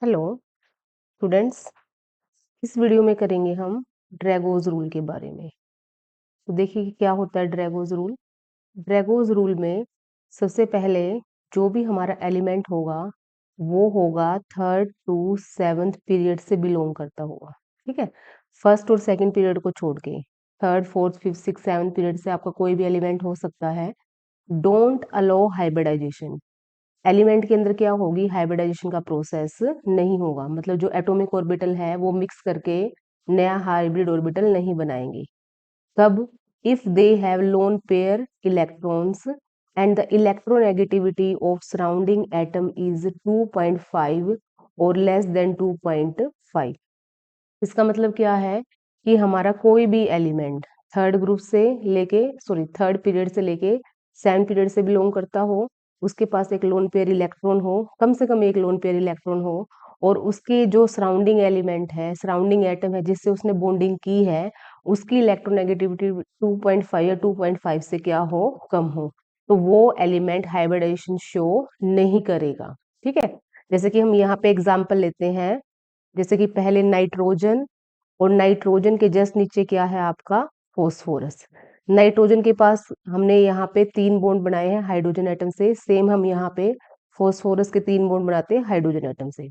Hello students, इस video में करेंगे हम ड्रैगोज रूल के बारे में। तो देखिए कि क्या होता है ड्रैगोज रूल। ड्रैगोज रूल में सबसे पहले जो भी हमारा एलिमेंट होगा वो होगा थर्ड टू सेवन्थ पीरियड से बिलोंग करता होगा। ठीक है, फर्स्ट और सेकंड पीरियड को छोड़ के third fourth fifth six seventh period से आपका कोई भी एलिमेंट हो सकता है। Don't allow hybridisation. एलिमेंट के अंदर क्या होगी, हाइब्रिडाइजेशन का प्रोसेस नहीं होगा, मतलब जो एटॉमिक ऑर्बिटल है वो मिक्स करके नया हाइब्रिड ऑर्बिटल नहीं बनाएंगे। तब if they have lone pair electrons and the electronegativity of surrounding atom is 2.5 और लेस देन 2.5। इसका मतलब क्या है कि हमारा कोई भी एलिमेंट थर्ड ग्रुप से लेके थर्ड पीरियड से लेके सेवन पीरियड से बिलोंग करता हो, उसके पास एक लोन पेयर इलेक्ट्रॉन हो, कम से कम एक लोन पेयर इलेक्ट्रॉन हो, और उसके जो सराउंडिंग एलिमेंट है, सराउंडिंग एटम है जिससे उसने बॉन्डिंग की है, उसकी इलेक्ट्रोनेगेटिविटी 2.5 या 2.5 से क्या हो, कम हो, तो वो एलिमेंट हाइब्रिडाइजेशन शो नहीं करेगा। ठीक है, जैसे कि हम यहाँ पे एग्जाम्पल लेते हैं, जैसे कि पहले नाइट्रोजन, और नाइट्रोजन के जस्ट नीचे क्या है आपका, फोस्फोरस। नाइट्रोजन के पास हमने यहाँ पे 3 बॉन्ड बनाए हैं हाइड्रोजन एटम से, सेम हम यहाँ पे फोस्फोरस के 3 बॉन्ड बनाते हैं हाइड्रोजन एटम से।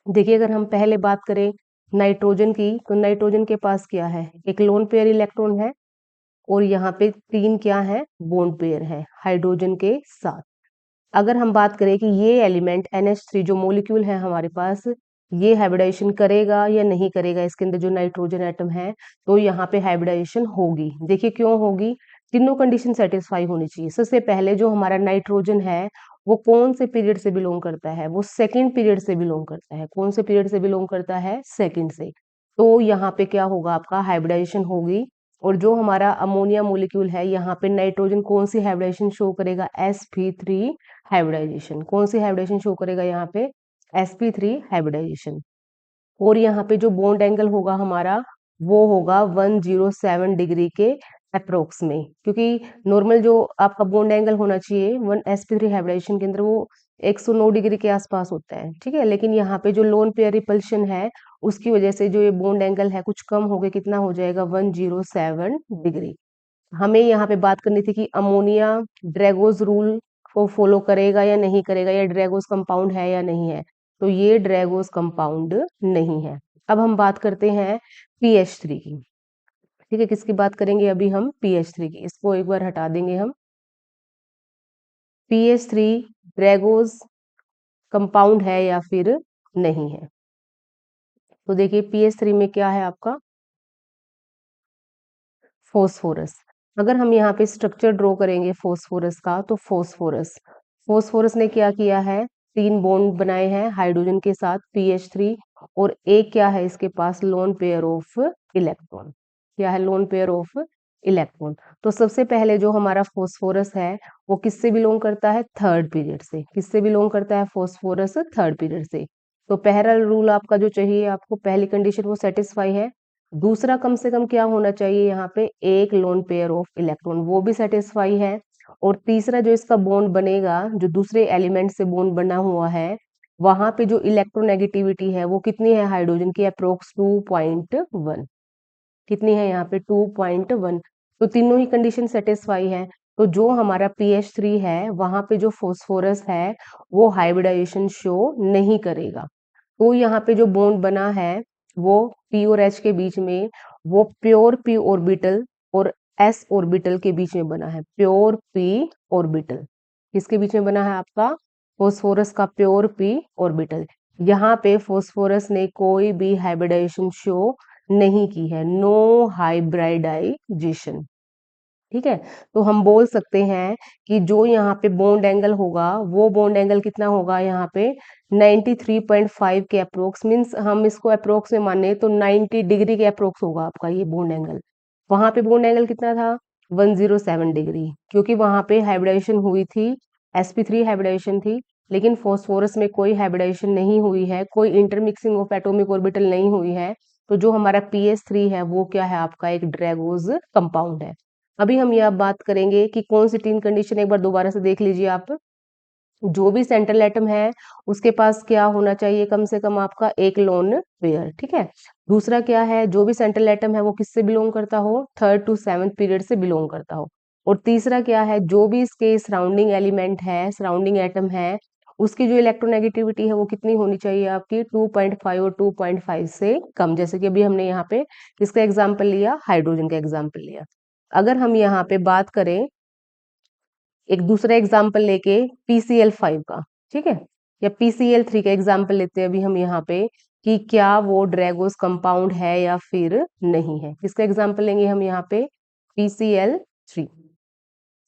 देखिए अगर हम पहले बात करें नाइट्रोजन की, तो नाइट्रोजन के पास क्या है, एक लोन पेयर इलेक्ट्रॉन है, और यहाँ पे 3 क्या है, बॉन्ड पेयर है हाइड्रोजन के साथ। अगर हम बात करें कि ये एलिमेंट NH3 जो मोलिक्यूल है हमारे पास, ये हाइब्रिडाइजेशन करेगा या नहीं करेगा, इसके अंदर जो नाइट्रोजन एटम है, तो यहाँ पे हाइब्रिडाइजेशन होगी। देखिए क्यों होगी, तीनों कंडीशन सेटिस्फाई होनी चाहिए। सबसे पहले जो हमारा नाइट्रोजन है वो कौन से पीरियड से बिलोंग करता है, वो सेकंड पीरियड से बिलोंग करता है। कौन से पीरियड से बिलोंग करता है, सेकंड से। तो यहाँ पे क्या होगा, आपका हाइब्रिडाइजेशन होगी। और जो हमारा अमोनिया मोलिक्यूल है, यहाँ पे नाइट्रोजन कौन सी हाइब्रिडाइजेशन शो करेगा, sp3 हाइब्रिडाइजेशन। कौन सी हाइब्रिडाइजेशन शो करेगा यहाँ पे, sp3 हाइब्रिडाइजेशन। और यहाँ पे जो बॉन्ड एंगल होगा हमारा, वो होगा 107 डिग्री के अप्रोक्स में, क्योंकि नॉर्मल जो आपका बॉन्ड एंगल होना चाहिए वन sp3 हाइब्रिडाइजेशन के अंदर वो 109 डिग्री के आसपास होता है। ठीक है, लेकिन यहाँ पे जो लोन पेयर रिपल्शन है उसकी वजह से जो ये बॉन्ड एंगल है कुछ कम हो गया, कितना हो जाएगा, 107 डिग्री। हमें यहाँ पे बात करनी थी कि अमोनिया ड्रैगोज रूल को फॉलो करेगा या नहीं करेगा, या ड्रैगोज कंपाउंड है या नहीं है। तो ये ड्रैगोज कंपाउंड नहीं है। अब हम बात करते हैं PH3 की। ठीक है, किसकी बात करेंगे अभी हम, PH3 की। इसको एक बार हटा देंगे हम। PH3 ड्रैगोज कंपाउंड है या फिर नहीं है। तो देखिए PH3 में क्या है आपका, फोस्फोरस। अगर हम यहाँ पे स्ट्रक्चर ड्रॉ करेंगे फोस्फोरस का, तो फोस्फोरस फोस्फोरस ने क्या किया है, 3 बॉन्ड बनाए हैं हाइड्रोजन के साथ PH3, और एक क्या है इसके पास, लोन पेयर ऑफ इलेक्ट्रॉन। क्या है, लोन पेयर ऑफ इलेक्ट्रॉन। तो सबसे पहले जो हमारा फोस्फोरस है वो किससे बिलोंग करता है, थर्ड पीरियड से। किससे बिलोंग करता है फोस्फोरस, थर्ड पीरियड से। तो पहला रूल आपका जो चाहिए आपको, पहली कंडीशन वो सेटिस्फाई है। दूसरा कम से कम क्या होना चाहिए, यहाँ पे एक लोन पेयर ऑफ इलेक्ट्रॉन, वो भी सेटिस्फाई है। और तीसरा जो इसका बॉन्ड बनेगा, जो दूसरे एलिमेंट से बॉन्ड बना हुआ है, वहां पे जो इलेक्ट्रोनेगेटिविटी है वो कितनी है हाइड्रोजन की, अप्रोक्स 2.1। कितनी है यहाँ पे, 2.1। तो तीनों ही कंडीशन सेटिस्फाई है। तो जो हमारा PH3 है वहां पे जो फोस्फोरस है वो हाइब्रिडाइजेशन शो नहीं करेगा। तो यहाँ पे जो बॉन्ड बना है वो P और H के बीच में, वो प्योर P ऑर्बिटल और S ऑर्बिटल के बीच में बना है। प्योर P ऑर्बिटल किसके बीच में बना है आपका, फोस्फोरस का प्योर P ऑर्बिटल। यहाँ पे फोस्फोरस ने कोई भी हाइब्रिडाइजेशन शो नहीं की है, नो हाइब्रिडाइजेशन। ठीक है, तो हम बोल सकते हैं कि जो यहाँ पे बॉन्ड एंगल होगा वो बॉन्ड एंगल कितना होगा, यहाँ पे 93.5 के अप्रोक्स, मीन्स हम इसको अप्रोक्स में माने तो 90 डिग्री के अप्रोक्स होगा आपका ये बॉन्ड एंगल। वहां पे बॉन्ड एंगल कितना था, 107 डिग्री, क्योंकि वहां पे हाइब्रिडाइजेशन हुई थी, sp3 हाइब्रिडाइजेशन थी। लेकिन फॉस्फोरस में कोई हाइब्रिडाइजेशन नहीं हुई है, कोई इंटरमिक्सिंग ऑफ एटॉमिक ऑर्बिटल नहीं हुई है। तो जो हमारा PH3 है वो क्या है आपका, एक ड्रैगोज कंपाउंड है। अभी हम यह बात करेंगे कि कौन सी 3 कंडीशन, एक बार दोबारा से देख लीजिए आप। जो भी सेंट्रल एटम है उसके पास क्या होना चाहिए, कम से कम आपका एक लोन पेयर, ठीक है। दूसरा क्या है, जो भी सेंट्रल एटम है वो किससे बिलोंग करता हो, थर्ड टू सेवंथ पीरियड से बिलोंग करता हो। और तीसरा क्या है, जो भी इसके सराउंडिंग एलिमेंट है, सराउंडिंग एटम है, उसकी जो इलेक्ट्रोनेगेटिविटी है वो कितनी होनी चाहिए आपकी, 2.5 और 2.5 से कम। जैसे कि अभी हमने यहाँ पे किसका एग्जाम्पल लिया, हाइड्रोजन का एग्जाम्पल लिया। अगर हम यहाँ पे बात करें एक दूसरा एग्जाम्पल लेके PCl5 का, ठीक है, या PCl3 का एग्जाम्पल लेते हैं अभी हम यहाँ पे कि क्या वो ड्रैगोस कंपाउंड है या फिर नहीं है। किसका एग्जाम्पल लेंगे हम यहाँ पे, PCl3।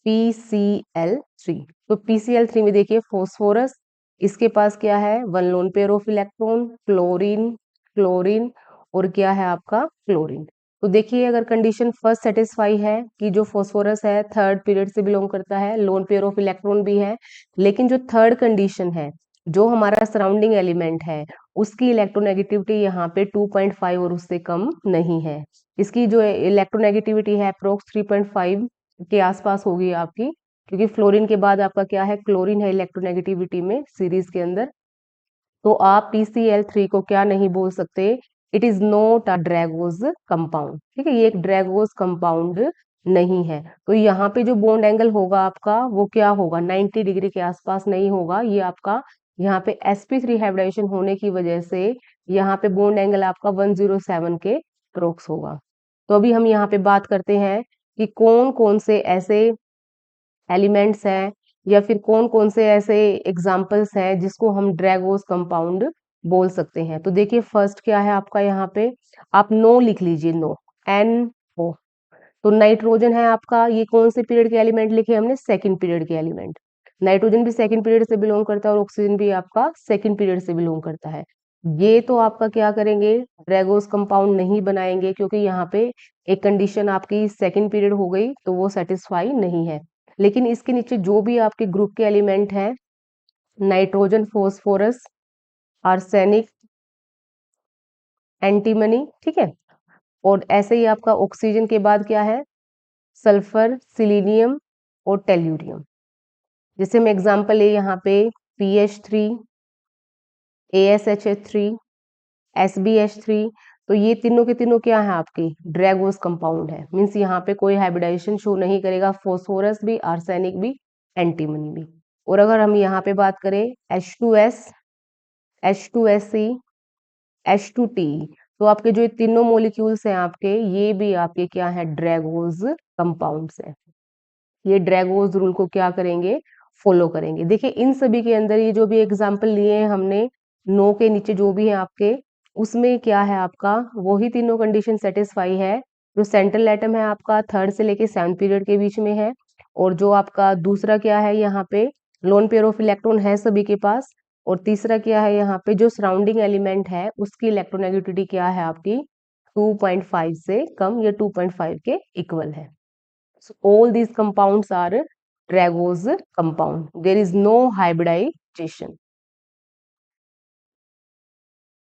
PCl3, तो PCl3 में देखिए फॉस्फोरस, इसके पास क्या है, one lone pair of electron, chlorine, chlorine, और क्या है आपका क्लोरीन। तो देखिए अगर कंडीशन फर्स्ट सेटिस्फाई है कि जो फॉस्फोरस है थर्ड पीरियड से बिलोंग करता है, लोन पेयर ऑफ इलेक्ट्रॉन भी है, लेकिन जो थर्ड कंडीशन है, जो हमारा सराउंडिंग एलिमेंट है, उसकी इलेक्ट्रोनेगेटिविटी यहाँ पे 2.5 और उससे कम नहीं है। इसकी जो इलेक्ट्रोनेगेटिविटी है अप्रोक्स 3.5 के आसपास होगी आपकी, क्योंकि फ्लोरीन के बाद आपका क्या है, क्लोरीन है इलेक्ट्रोनेगेटिविटी में सीरीज के अंदर। तो आप PCl3 को क्या नहीं बोल सकते, इट इज नॉट अ ड्रैगोज कंपाउंड, ठीक है, ये एक ड्रैगोज कंपाउंड नहीं है। तो यहाँ पे जो बॉन्ड एंगल होगा आपका वो क्या होगा, 90 डिग्री के आसपास नहीं होगा, ये आपका यहाँ पे sp3 हाइब्रिडाइजेशन होने की वजह से यहाँ पे बॉन्ड एंगल आपका 107 के अप्रोक्स होगा। तो अभी हम यहाँ पे बात करते हैं कि कौन कौन से ऐसे एलिमेंट्स हैं या फिर कौन कौन से ऐसे एग्जाम्पल्स हैं जिसको हम ड्रैगोस कंपाउंड बोल सकते हैं। तो देखिए फर्स्ट क्या है आपका यहाँ पे, आप नो लिख लीजिए, नो, NO। तो नाइट्रोजन है आपका, ये कौन से पीरियड के एलिमेंट लिखे हमने, सेकंड पीरियड के एलिमेंट। नाइट्रोजन भी सेकंड पीरियड से बिलोंग करता है और ऑक्सीजन भी आपका सेकंड पीरियड से बिलोंग करता है। ये तो आपका क्या करेंगे, ड्रैगोस कंपाउंड नहीं बनाएंगे, क्योंकि यहाँ पे एक कंडीशन आपकी सेकंड पीरियड हो गई तो वो सेटिस्फाई नहीं है। लेकिन इसके नीचे जो भी आपके ग्रुप के एलिमेंट हैं, नाइट्रोजन, फॉस्फोरस, आर्सेनिक, एंटीमनी, ठीक है, और ऐसे ही आपका ऑक्सीजन के बाद क्या है, सल्फर, सिलीनियम और टेल्यूरियम। जैसे हम एग्जांपल ले यहाँ पे PH3, ASHH3, SbH3, तो ये तीनों के तीनों क्या है आपकी ड्रैगोस कंपाउंड है, मीन्स यहाँ पे कोई हाइब्रिडाइजेशन शो नहीं करेगा, फॉस्फोरस भी, आर्सेनिक भी, एंटीमनी भी। और अगर हम यहाँ पे बात करें H2S, H2SC, H2Te, तो आपके जो ये तीनों मोलिक्यूल्स हैं आपके, ये भी आपके क्या है, ड्रैगोस कंपाउंड्स हैं। ये ड्रैगोस रूल को क्या करेंगे, फॉलो करेंगे। देखिए इन सभी के अंदर ये जो भी एग्जाम्पल लिए हैं हमने, नो के नीचे जो भी है आपके, उसमें क्या है आपका, वही तीनों कंडीशन सेटिस्फाई है। जो सेंट्रल एटम है आपका थर्ड से लेके सेवंथ पीरियड के बीच में है, और जो आपका दूसरा क्या है यहाँ पे, लोन पेयर ऑफ इलेक्ट्रॉन है सभी के पास, और तीसरा क्या है यहाँ पे, जो सराउंडिंग एलिमेंट है उसकी इलेक्ट्रोनेगेटिविटी क्या है आपकी, 2.5 से कम या 2.5 के इक्वल है। So all these compounds are Dragos compound. There is no hybridization.